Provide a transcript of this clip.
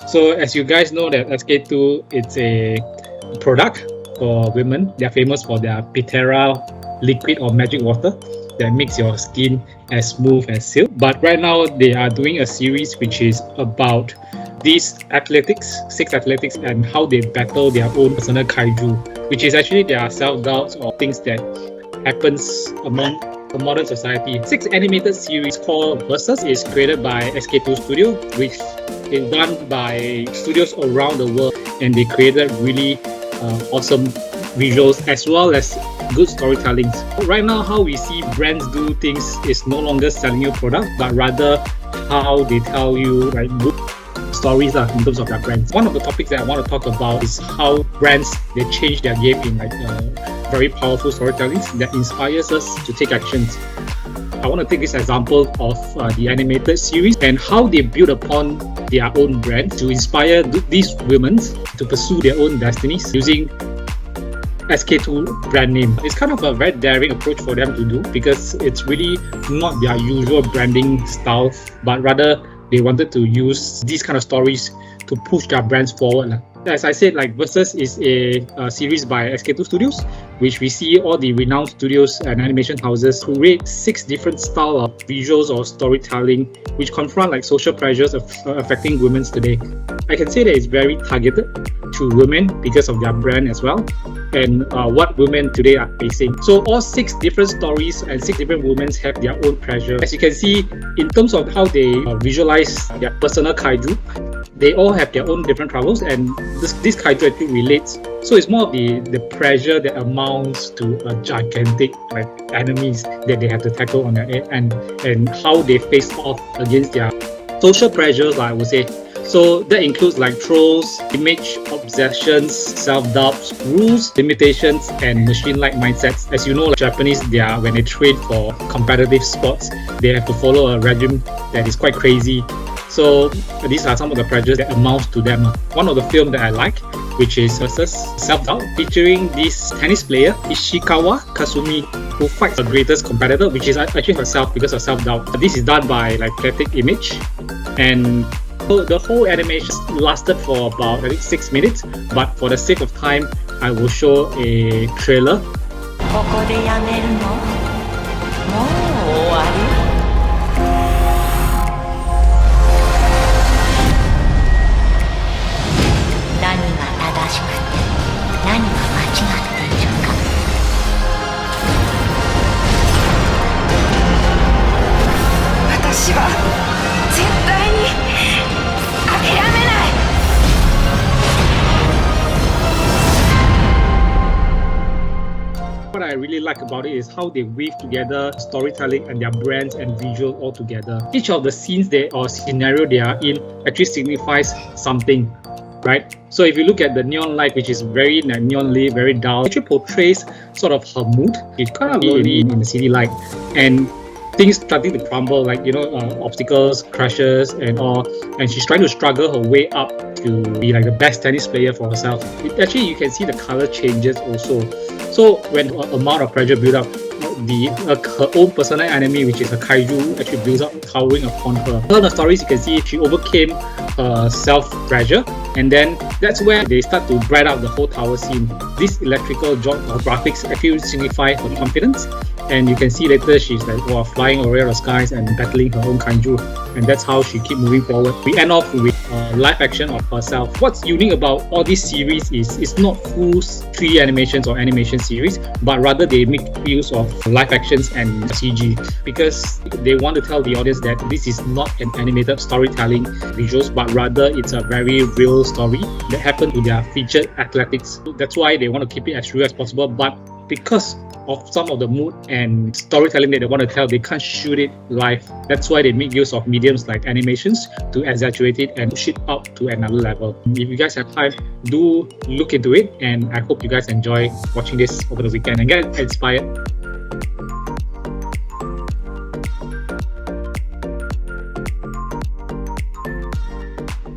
So as you guys know that SKII it's a product for women. They're famous for their Pitera liquid or magic water that makes your skin as smooth as silk. But right now they are doing a series which is about these athletics, 6 athletics, and how they battle their own personal kaiju, which is actually their self-doubts or things that happens among the modern society. 6 animated series called Versus is created by SKII Studio, which is done by studios around the world, and they created really awesome visuals as well as good storytelling. Right now, how we see brands do things is no longer selling you product, but rather how they tell you like good stories in terms of their brands. One of the topics that I want to talk about is how brands they change their game in like very powerful storytelling that inspires us to take actions. I want to take this example of the animated series and how they build upon their own brand to inspire these women to pursue their own destinies using SKII brand name. It's kind of a very daring approach for them to do because it's really not their usual branding style, but rather they wanted to use these kind of stories to push their brands forward. As I said, like Versus is a series by SKII Studios, which we see all the renowned studios and animation houses create 6 different styles of visuals or storytelling which confront like social pressures affecting women today. I can say that it's very targeted to women because of their brand as well and what women today are facing. So all 6 different stories and 6 different women have their own pressure. As you can see, in terms of how they visualize their personal kaiju, they all have their own different troubles, and this kaiju actually relates. So it's more of the pressure that amounts to a gigantic like enemies that they have to tackle on their end, and how they face off against their social pressures, I would say. So that includes like trolls, image obsessions, self-doubts, rules, limitations, and machine-like mindsets. As you know, like Japanese, when they train for competitive sports, they have to follow a regime that is quite crazy. So these are some of the pressures that amount to them. One of the films that I like, which is Versus Self-Doubt, featuring this tennis player, Ishikawa Kasumi, who fights the greatest competitor, which is actually herself because of self-doubt. This is done by like Kinetic Image, and the whole animation lasted for about I think 6 minutes, but for the sake of time, I will show a trailer. What I really like about it is how they weave together storytelling and their brands and visual all together. Each of the scenes or scenario they are in actually signifies something, right? So if you look at the neon light, which is very neon lit, very dull, it actually portrays sort of her mood. It's kind of lonely in the city light, and things starting to crumble, like obstacles, crashes, and all. And she's trying to struggle her way up to be like the best tennis player for herself. Actually, you can see the color changes also. So when the amount of pressure builds up, her own personal enemy, which is a kaiju, actually builds up, towering upon her. In the stories, you can see she overcame her self-pressure, and then that's where they start to bright out the whole tower scene. This electrical graphics actually signify her confidence, and you can see later she's like flying over the skies and battling her own kaiju, and that's how she keep moving forward. We end off with live action of herself. What's unique about all these series is it's not full 3D animations or animation series, but rather they make use of live actions and CG, because they want to tell the audience that this is not an animated storytelling visuals, but rather it's a very real story that happened to their featured athletics. That's why they want to keep it as real as possible, but because of some of the mood and storytelling that they want to tell, they can't shoot it live. That's why they make use of mediums like animations to exaggerate it and push it up to another level. If you guys have time, do look into it, and I hope you guys enjoy watching this over the weekend and get inspired.